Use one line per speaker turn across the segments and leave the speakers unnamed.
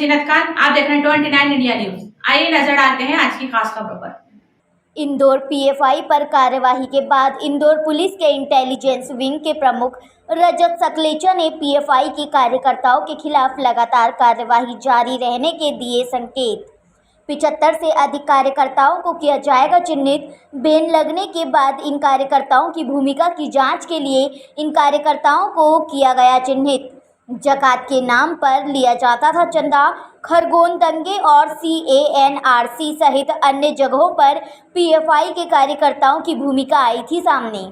जीनत खान, आप देख रहे हैं 29 इंडिया न्यूज। आइए नजर डालते हैं आज की खास खबरों पर।
इंदौर पीएफआई पर कार्यवाही के बाद इंदौर पुलिस के इंटेलिजेंस विंग के प्रमुख रजत सकलेचा ने पीएफआई के कार्यकर्ताओं के खिलाफ लगातार कार्यवाही जारी रहने के दिए संकेत। 75 से अधिक कार्यकर्ताओं को किया जाएगा चिन्हित। बैन लगने के बाद इन कार्यकर्ताओं की भूमिका की जांच के लिए इन कार्यकर्ताओं को किया गया चिन्हित। जकात के नाम पर लिया जाता था चंदा। खरगोन दंगे और CANRC सहित अन्य जगहों पर पीएफआई के कार्यकर्ताओं की भूमिका आई थी सामने।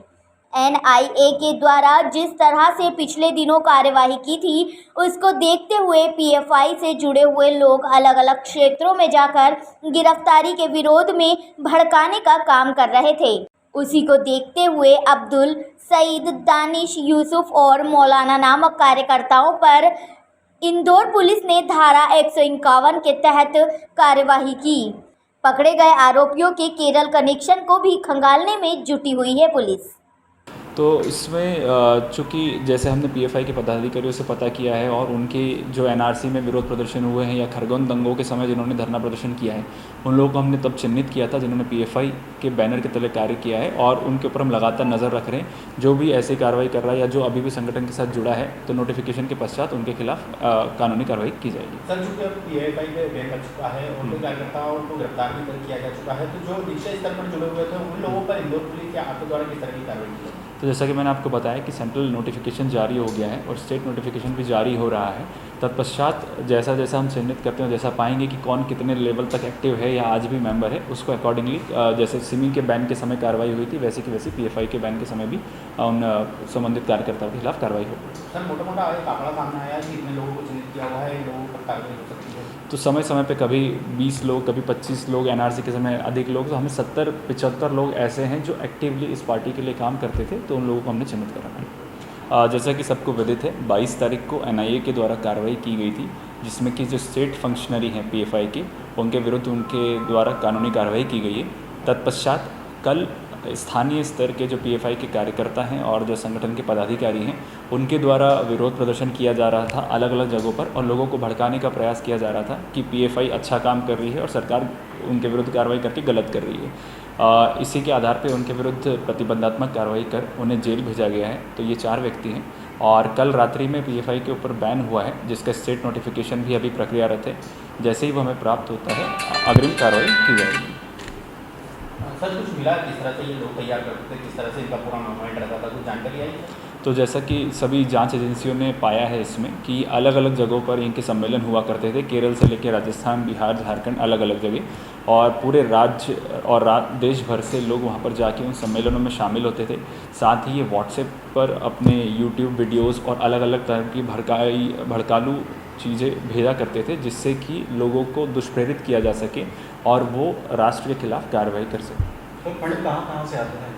NIA के द्वारा जिस तरह से पिछले दिनों कार्यवाही की थी, उसको देखते हुए पीएफआई से जुड़े हुए लोग अलग अलग क्षेत्रों में जाकर गिरफ्तारी के विरोध में भड़काने का काम कर रहे थे। उसी को देखते हुए अब्दुल सईद, दानिश, यूसुफ और मौलाना नामक कार्यकर्ताओं पर इंदौर पुलिस ने धारा 151 के तहत कार्यवाही की। पकड़े गए आरोपियों के केरल कनेक्शन को भी खंगालने में जुटी हुई है पुलिस।
तो इसमें चूँकि जैसे हमने पीएफआई के पदाधिकारियों से पता किया है और उनके जो एनआरसी में विरोध प्रदर्शन हुए हैं या खरगोन दंगों के समय जिन्होंने धरना प्रदर्शन किया है, उन लोगों को हमने तब चिन्हित किया था जिन्होंने पीएफआई के बैनर के तले कार्य किया है और उनके ऊपर हम लगातार नज़र रख रहे हैं। जो भी ऐसी कार्रवाई कर रहा है या जो अभी भी संगठन के साथ जुड़ा है, तो नोटिफिकेशन के पश्चात उनके खिलाफ कानूनी कार्रवाई की जाएगी।
सर, चूँकि अब पीएफआई पे बैन लग चुका है और उनके कार्यकर्ताओं को गिरफ्तार भी किया जा चुका है, तो जो निचले स्तर पर जुड़े हुए थे उन लोगों पर इंदौर पुलिस या आपके द्वारा किस तरह की कार्रवाई की जाएगी?
तो जैसा कि मैंने आपको बताया कि सेंट्रल नोटिफिकेशन जारी हो गया है और स्टेट नोटिफिकेशन भी जारी हो रहा है। तत्पश्चात जैसा जैसा हम चिन्हित करते हैं, जैसा पाएंगे कि कौन कितने लेवल तक एक्टिव है या आज भी मेंबर है, उसको अकॉर्डिंगली जैसे सिमी के बैन के समय कार्रवाई हुई थी, वैसे की वैसी पीएफआई के बैन के समय भी उन संबंधित कार्यकर्ताओं के खिलाफ कार्रवाई होगी।
सर, मोटा एक आंकड़ा सामने आया कि इतने लोगों को चिन्हित किया हुआ है, इन लोगों पर कार्रवाई हो सकती है।
तो समय समय पे कभी 20 लोग, कभी 25 लोग, एनआरसी के समय अधिक लोग, तो हमें 70-75 लोग ऐसे हैं जो एक्टिवली इस पार्टी के लिए काम करते थे, तो उन लोगों को हमने चिन्हित करा है। जैसा कि सबको विदित है, 22 तारीख को NIA के द्वारा कार्रवाई की गई थी, जिसमें कि जो स्टेट फंक्शनरी हैं पीएफआई के, उनके विरुद्ध उनके द्वारा कानूनी कार्रवाई की गई है। तत्पश्चात कल स्थानीय स्तर के जो पीएफआई के कार्यकर्ता हैं और जो संगठन के पदाधिकारी हैं, उनके द्वारा विरोध प्रदर्शन किया जा रहा था अलग अलग जगहों पर और लोगों को भड़काने का प्रयास किया जा रहा था कि पीएफआई अच्छा काम कर रही है और सरकार उनके विरुद्ध कार्रवाई करके गलत कर रही है। इसी के आधार पर उनके विरुद्ध प्रतिबंधात्मक कार्रवाई कर उन्हें जेल भेजा गया है। तो ये 4 व्यक्ति हैं और कल रात्रि में पीएफआई के ऊपर बैन हुआ है, जिसका स्टेट नोटिफिकेशन भी अभी प्रक्रियारत है। जैसे ही वो हमें प्राप्त होता है, अग्रिम कार्रवाई की जाएगी।
सर, कुछ मिला किस तरह से ये लोग तैयार करते थे, किस तरह से इनका पूरा मूवमेंट रहता था, कुछ जानकारी आई?
तो जैसा कि सभी जांच एजेंसियों ने पाया है इसमें कि अलग अलग जगहों पर इनके सम्मेलन हुआ करते थे, केरल से लेकर राजस्थान, बिहार, झारखंड, अलग अलग जगह, और पूरे राज्य और देश भर से लोग वहां पर जाके उन सम्मेलनों में शामिल होते थे। साथ ही ये व्हाट्सएप पर अपने यूट्यूब वीडियोज़ और अलग अलग तरह की भड़कालू चीज़ें भेजा करते थे, जिससे कि लोगों को दुष्प्रेरित किया जा सके और वो राष्ट्र के खिलाफ कार्रवाई कर सके।
तो फंड कहाँ से आते हैं?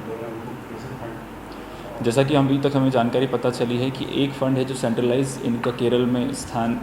जैसा कि अभी तक हमें जानकारी पता चली है कि एक फ़ंड है जो सेंट्रलाइज इनका केरल में स्थान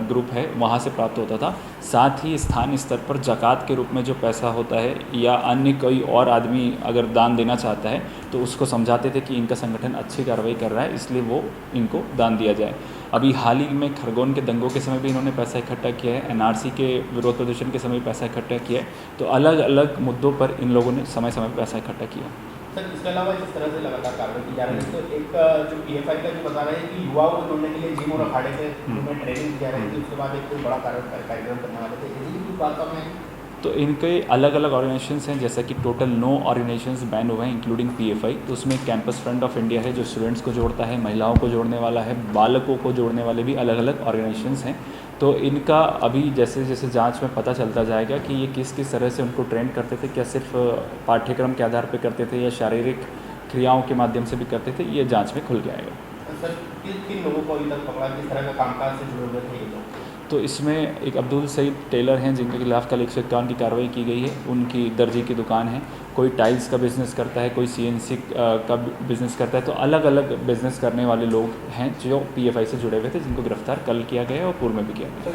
ग्रुप है, वहाँ से प्राप्त होता था। साथ ही स्थानीय स्तर पर ज़कात के रूप में जो पैसा होता है या अन्य कोई और आदमी अगर दान देना चाहता है, तो उसको समझाते थे कि इनका संगठन अच्छी कार्रवाई कर रहा है, इसलिए वो इनको दान दिया जाए। अभी हाल ही में खरगोन के दंगों के समय भी इन्होंने पैसा इकट्ठा किया है, एनआरसी के विरोध प्रदर्शन के समय पैसा इकट्ठा किया है। तो अलग अलग मुद्दों पर इन लोगों ने समय समय पर पैसा इकट्ठा किया।
सर, इसके अलावा जिस तरह से लगातार कार्रवाई की जा रही है, तो एक जो पीएफआई का जो बता रहे हैं कि युवाओं को जोड़ने के लिए जिम और अखाड़े से उन्हें ट्रेनिंग दी जा रही थी, उसके बाद एक कोई बड़ा कार्यक्रम करने वाले थे, इसी की बात में।
तो इनके अलग अलग ऑर्गेनाइजेशंस हैं, जैसा कि टोटल 9 ऑर्गेनाइजेशंस बैन हुए हैं इंक्लूडिंग पीएफआई। तो उसमें कैंपस फ्रंट ऑफ इंडिया है जो स्टूडेंट्स को जोड़ता है, महिलाओं को जोड़ने वाला है, बालकों को जोड़ने वाले भी अलग अलग ऑर्गेनाइजेशंस हैं। तो इनका अभी जैसे जैसे जांच में पता चलता जाएगा कि ये किस किस तरह से उनको ट्रेन करते थे, क्या सिर्फ पाठ्यक्रम के आधार पर करते थे या शारीरिक क्रियाओं के माध्यम से भी करते थे, ये जाँच में खुल के आएगा।
सर, किन लोगों को अभी तक पकड़ा, किस तरह का कामकाज से जुड़े हुए थे ये लोग?
तो इसमें एक अब्दुल सईद टेलर हैं जिनके खिलाफ कल 151 की कार्रवाई की गई है। उनकी दर्जी की दुकान है, कोई टाइल्स का बिज़नेस करता है, कोई CNC का बिज़नेस करता है। तो अलग अलग बिज़नेस करने वाले लोग हैं जो पीएफआई से जुड़े हुए थे, जिनको गिरफ्तार कल किया गया है और पूर्व में भी किया गया।